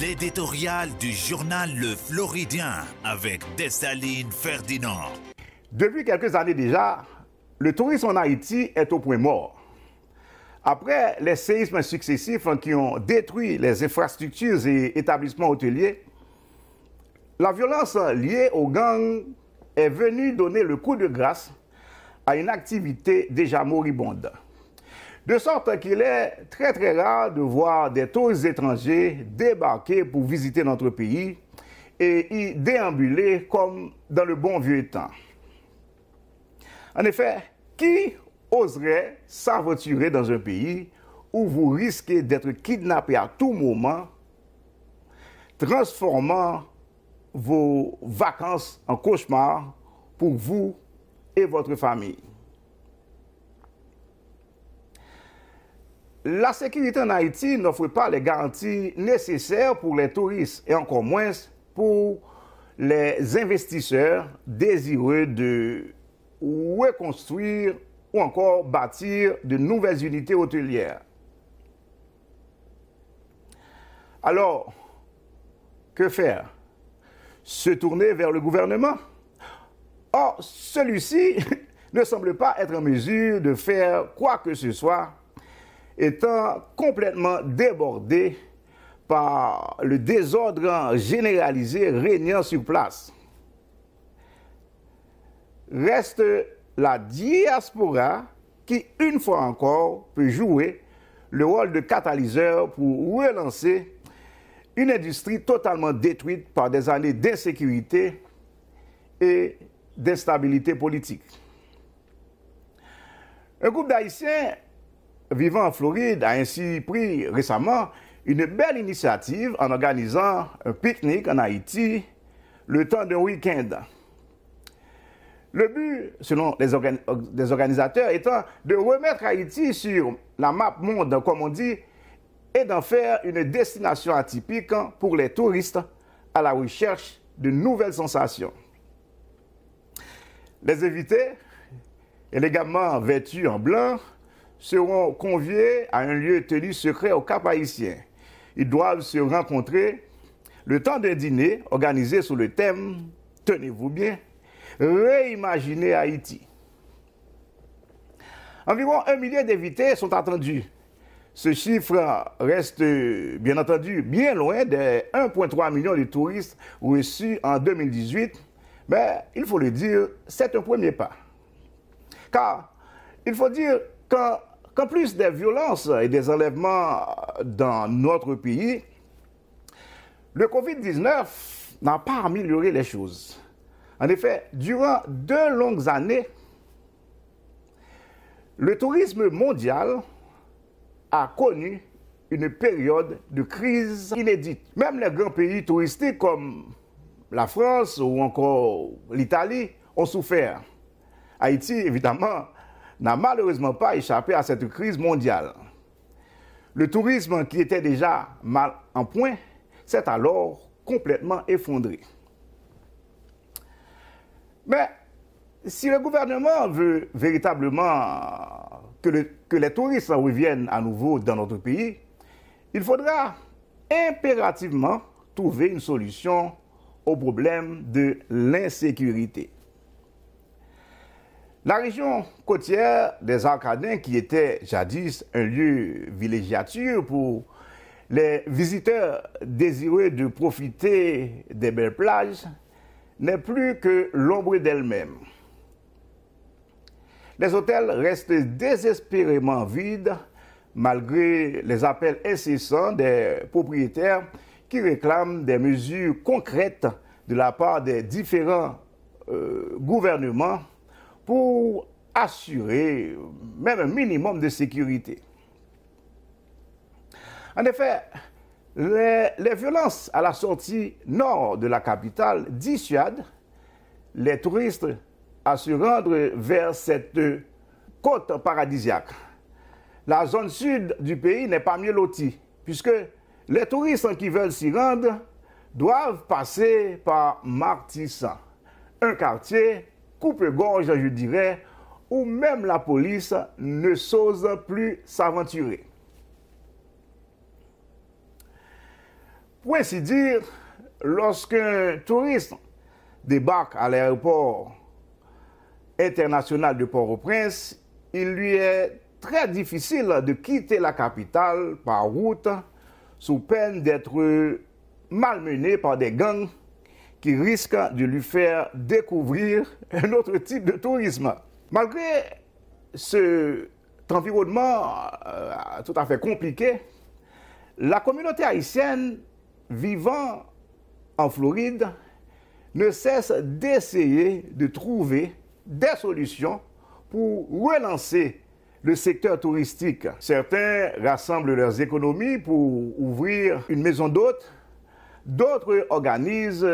L'éditorial du journal Le Floridien avec Dessalines Ferdinand. Depuis quelques années déjà, le tourisme en Haïti est au point mort. Après les séismes successifs qui ont détruit les infrastructures et établissements hôteliers, la violence liée aux gangs est venue donner le coup de grâce à une activité déjà moribonde. De sorte qu'il est très rare de voir des touristes étrangers débarquer pour visiter notre pays et y déambuler comme dans le bon vieux temps. En effet, qui oserait s'aventurer dans un pays où vous risquez d'être kidnappé à tout moment, transformant vos vacances en cauchemar pour vous et votre famille? La sécurité en Haïti n'offre pas les garanties nécessaires pour les touristes et encore moins pour les investisseurs désireux de reconstruire ou encore bâtir de nouvelles unités hôtelières. Alors, que faire? Se tourner vers le gouvernement? Or, celui-ci ne semble pas être en mesure de faire quoi que ce soit, étant complètement débordé par le désordre généralisé régnant sur place. Reste la diaspora qui, une fois encore, peut jouer le rôle de catalyseur pour relancer une industrie totalement détruite par des années d'insécurité et d'instabilité politique. Un groupe d'Haïtiens vivant en Floride a ainsi pris récemment une belle initiative en organisant un pique-nique en Haïti le temps d'un week-end. Le but, selon les organisateurs, étant de remettre Haïti sur la map monde, comme on dit, et d'en faire une destination atypique pour les touristes à la recherche de nouvelles sensations. Les invités, élégamment vêtus en blanc, seront conviés à un lieu tenu secret au Cap Haïtien. Ils doivent se rencontrer le temps d'un dîner organisé sous le thème, tenez-vous bien, réimaginer Haïti. Environ 1 million d'invités sont attendus. Ce chiffre reste bien entendu bien loin des 1,3 million de touristes reçus en 2018, mais il faut le dire, c'est un premier pas. Car il faut dire qu'en plus des violences et des enlèvements dans notre pays, le Covid-19 n'a pas amélioré les choses. En effet, durant 2 longues années, le tourisme mondial a connu une période de crise inédite. Même les grands pays touristiques comme la France ou encore l'Italie ont souffert. Haïti, évidemment, n'a malheureusement pas échappé à cette crise mondiale. Le tourisme qui était déjà mal en point s'est alors complètement effondré. Mais si le gouvernement veut véritablement que les touristes reviennent à nouveau dans notre pays, il faudra impérativement trouver une solution au problème de l'insécurité. La région côtière des Arcadiens, qui était jadis un lieu villégiature pour les visiteurs désireux de profiter des belles plages, n'est plus que l'ombre d'elle-même. Les hôtels restent désespérément vides malgré les appels incessants des propriétaires qui réclament des mesures concrètes de la part des différents gouvernements pour assurer même un minimum de sécurité. En effet, les violences à la sortie nord de la capitale dissuadent les touristes à se rendre vers cette côte paradisiaque. La zone sud du pays n'est pas mieux lotie, puisque les touristes qui veulent s'y rendre doivent passer par Martissan, un quartier coupe-gorge, je dirais, où même la police ne s'ose plus s'aventurer. Pour ainsi dire, lorsqu'un touriste débarque à l'aéroport international de Port-au-Prince, il lui est très difficile de quitter la capitale par route sous peine d'être malmené par des gangs qui risquent de lui faire découvrir un autre type de tourisme. Malgré cet environnement tout à fait compliqué, la communauté haïtienne vivant en Floride ne cesse d'essayer de trouver des solutions pour relancer le secteur touristique. Certains rassemblent leurs économies pour ouvrir une maison d'hôtes, d'autres organisent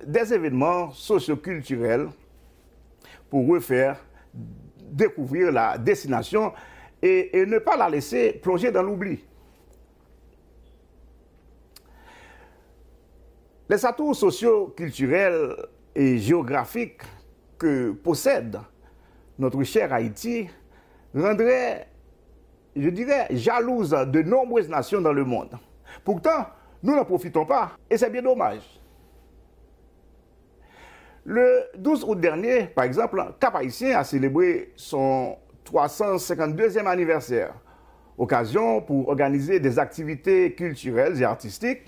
des événements socioculturels pour refaire découvrir la destination et ne pas la laisser plonger dans l'oubli. Les atouts socio-culturels et géographiques que possède notre cher Haïti rendraient, je dirais, jalouses de nombreuses nations dans le monde. Pourtant, nous n'en profitons pas et c'est bien dommage. Le 12 août dernier, par exemple, Cap Haïtien a célébré son 352e anniversaire, occasion pour organiser des activités culturelles et artistiques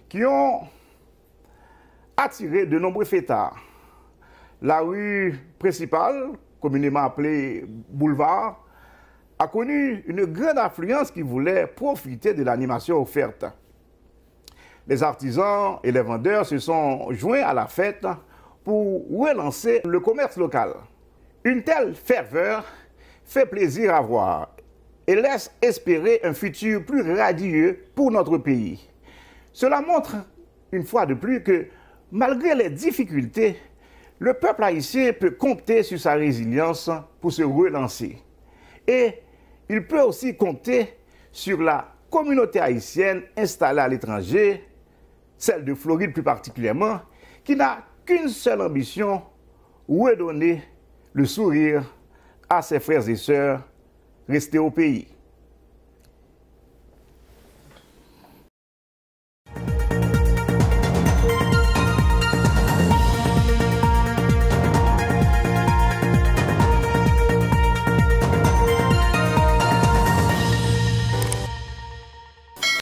qui ont attiré de nombreux fêtards. La rue principale, communément appelée Boulevard, a connu une grande affluence qui voulait profiter de l'animation offerte. Les artisans et les vendeurs se sont joints à la fête pour relancer le commerce local. Une telle ferveur fait plaisir à voir et laisse espérer un futur plus radieux pour notre pays. Cela montre, une fois de plus, que malgré les difficultés, le peuple haïtien peut compter sur sa résilience pour se relancer. Et il peut aussi compter sur la communauté haïtienne installée à l'étranger, celle de Floride plus particulièrement, qui n'a qu'une seule ambition, redonner le sourire à ses frères et sœurs restés au pays.